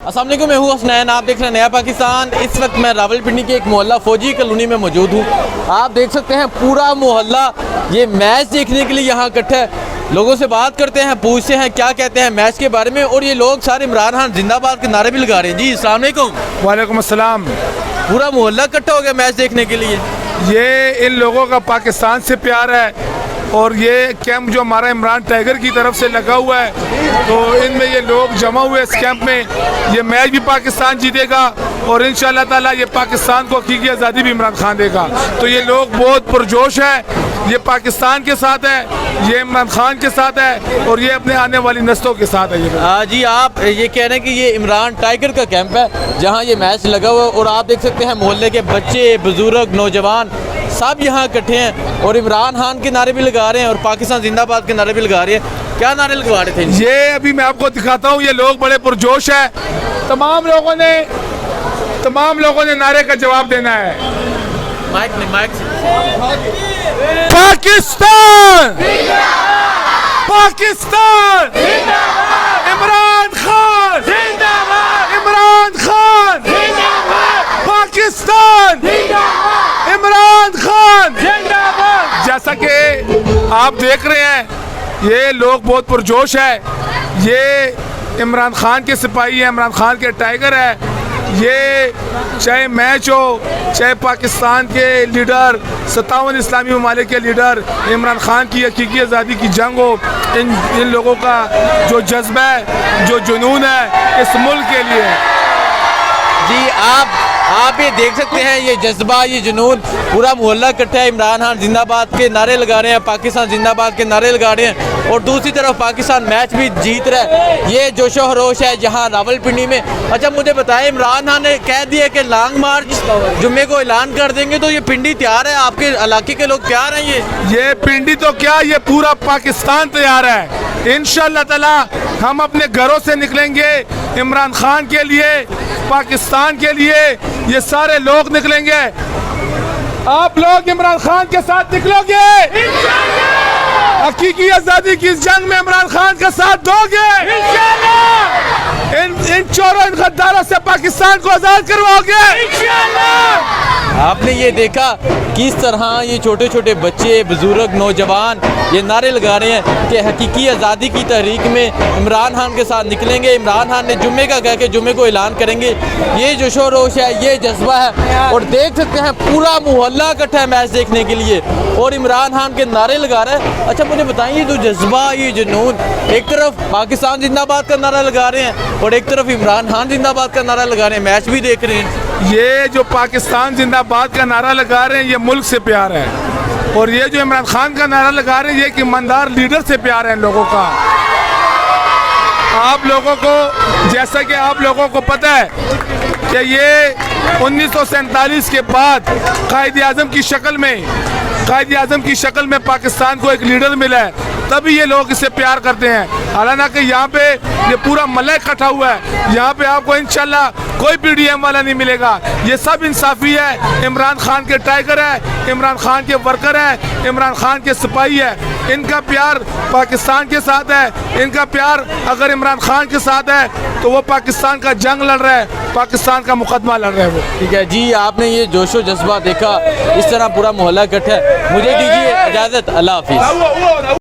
अस्सलाम वालेकुम, मैं हूँ हसनैन। आप देख रहे हैं नया पाकिस्तान। इस वक्त मैं रावलपिंडी के एक मोहल्ला फौजी कॉलोनी में मौजूद हूँ। आप देख सकते हैं पूरा मोहल्ला ये मैच देखने के लिए यहाँ इकट्ठा है। लोगों से बात करते हैं, पूछते हैं क्या कहते हैं मैच के बारे में। और ये लोग सारे इमरान खान जिंदाबाद के नारे भी लगा रहे हैं। जी अस्सलाम वालेकुम। वालेकुम अस्सलाम। पूरा मोहल्ला इकट्ठा हो गया मैच देखने के लिए। ये इन लोगों का पाकिस्तान से प्यार है और ये कैंप जो हमारा इमरान टाइगर की तरफ से लगा हुआ है, तो इनमें ये लोग जमा हुए इस कैंप में। ये मैच भी पाकिस्तान जीतेगा और इंशाअल्लाह ताला ये पाकिस्तान को हकीकी आज़ादी भी इमरान खान देगा। तो ये लोग बहुत पुरजोश है, ये पाकिस्तान के साथ है, ये इमरान खान के साथ है और ये अपने आने वाली नस्लों के साथ है। ये जी आप ये कह रहे हैं कि ये इमरान टाइगर का कैंप है जहाँ ये मैच लगा हुआ है। और आप देख सकते हैं मोहल्ले के बच्चे, बुजुर्ग, नौजवान सब यहाँ इकट्ठे हैं और इमरान खान के नारे भी लगा रहे हैं और पाकिस्तान जिंदाबाद के नारे भी लगा रहे हैं। क्या नारे लगवा रहे थे? ये अभी मैं आपको दिखाता हूँ। ये लोग बड़े पुरजोश है। तमाम लोगों ने नारे का जवाब देना है। माइक नहीं, माइक पाकिस्तान पाकिस्तान इमरान खान इमरान खान पाकिस्तान इमरान खान। जैसा कि आप देख रहे हैं ये लोग बहुत पुरजोश है। ये इमरान खान के सिपाही है, इमरान खान के टाइगर है। ये चाहे मैच हो, चाहे पाकिस्तान के लीडर, 57 इस्लामी ममालिक के लीडर, इमरान खान की हकीकी आज़ादी की जंग हो, इन लोगों का जो जज्बा है, जो जुनून है इस मुल्क के लिए। जी आप ये देख सकते हैं ये जज्बा, ये जुनून, पूरा मोहल्ला इकट्ठा है। इमरान खान जिंदाबाद के नारे लगा रहे हैं, पाकिस्तान जिंदाबाद के नारे लगा रहे हैं और दूसरी तरफ पाकिस्तान मैच भी जीत रहा है। ये जोशो खरोश है जहां रावलपिंडी में। अच्छा मुझे बताएं, इमरान खान ने कह दिया कि लॉन्ग मार्च जुम्मे को ऐलान कर देंगे, तो ये पिंडी तैयार है? आपके इलाके के लोग तैयार हैं? ये पिंडी तो क्या, ये पूरा पाकिस्तान तैयार है। इंशाअल्लाह ताला हम अपने घरों से निकलेंगे इमरान खान के लिए, पाकिस्तान के लिए। ये सारे लोग निकलेंगे। आप लोग इमरान खान के साथ निकलोगे, हकीकी आजादी की इस जंग में इमरान खान का साथ दोगे, इन चोरों, इन गद्दारों से पाकिस्तान को आजाद करवाओगे। आपने ये देखा किस तरह ये छोटे छोटे बच्चे, बुजुर्ग, नौजवान ये नारे लगा रहे हैं कि हकीकी आज़ादी की तहरीक में इमरान खान के साथ निकलेंगे। इमरान खान ने जुम्मे का कह के जुम्मे को ऐलान करेंगे। ये जोशो रोश है, ये जज्बा है। और देख सकते हैं पूरा मोहल्ला इकट्ठा है मैच देखने के लिए और इमरान खान के नारे लगा रहा है। अच्छा मुझे बताइए, जो जज्बा, ये जुनून, एक तरफ पाकिस्तान जिंदाबाद का नारा लगा रहे हैं और एक तरफ इमरान खान जिंदाबाद का नारा लगा रहे हैं, मैच भी देख रहे हैं। ये जो पाकिस्तान जिंदाबाद का नारा लगा रहे हैं ये मुल्क से प्यार है और ये जो इमरान खान का नारा लगा रहे हैं ये एक ईमानदार लीडर से प्यार है इन लोगों का। आप लोगों को, जैसा कि आप लोगों को पता है कि ये 1947 के बाद कायद आज़म की शक्ल में पाकिस्तान को एक लीडर मिला है, तभी ये लोग इससे प्यार करते हैं। हालांकि यहाँ पे ये पूरा मल्ला इकट्ठा हुआ है। यहाँ पे आपको इंशाल्लाह कोई पीडीएम वाला नहीं मिलेगा। ये सब इंसाफी है, इमरान खान के टाइगर है, इमरान खान के वर्कर है, इमरान खान के सिपाही है। इनका प्यार पाकिस्तान के साथ है। इनका प्यार अगर इमरान खान के साथ है तो वो पाकिस्तान का जंग लड़ रहा है, पाकिस्तान का मुकदमा लड़ रहे हैं वो। ठीक है जी, आपने ये जोशो जज्बा देखा, इस तरह पूरा मोहल्ला इकट्ठा है। मुझे दीजिए इजाज़त, अल्लाह हाफिज़।